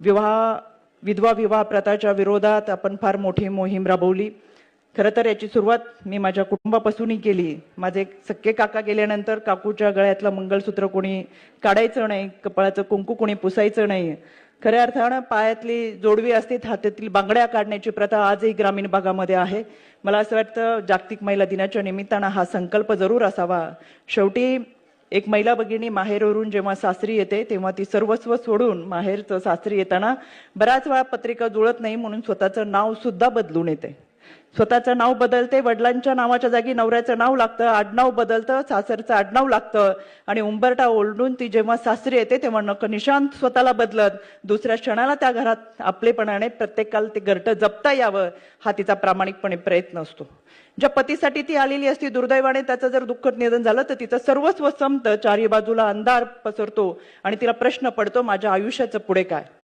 विवाह विधवा विवाह प्रथाच्या विरोधात आपण फार मोठी मोहीम राबवली. खरं तर याची सुरुवात मी माझ्या कुटुंबापासूनही केली. माझे सख्खे काका गेल्यानंतर काकूच्या गळ्यातलं मंगळसूत्र कोणी काढायचं नाही, कपाळाचं कुंकू कोणी पुसायचं नाही. खऱ्या अर्थानं पायातली जोडवी असते, हातातील बांगड्या काढण्याची प्रथा आजही ग्रामीण भागामध्ये आहे. मला असं वाटतं जागतिक महिला दिनाच्या निमित्तानं हा संकल्प जरूर असावा. शेवटी एक महिला भगिनी माहेरवरून जेव्हा सासरी येते तेव्हा ती सर्वस्व सोडून माहेरचं सासरी येताना बऱ्याच वेळा पत्रिका जुळत नाही म्हणून स्वतःचं नाव सुद्धा बदलून येते. स्वतःचं नाव बदलते, वडिलांच्या नावाच्या जागी नवऱ्याचं नाव लागतं, आडनाव बदलतं, सासरचं आडनाव लागतं आणि उंबरठा ओलडून ती जेव्हा सासरी येते तेव्हा निशांत स्वतःला बदलत दुसऱ्या क्षणाला त्या घरात आपलेपणाने प्रत्येकाला ते घरटं जपता यावं हा तिचा प्रामाणिकपणे प्रयत्न असतो. ज्या पतीसाठी ती आलेली असती दुर्दैवाने त्याचं जर दुःखद निधन झालं तर तिचं सर्वस्व संपतं, चारी बाजूला अंधार पसरतो आणि तिला प्रश्न पडतो माझ्या आयुष्याचं पुढे काय.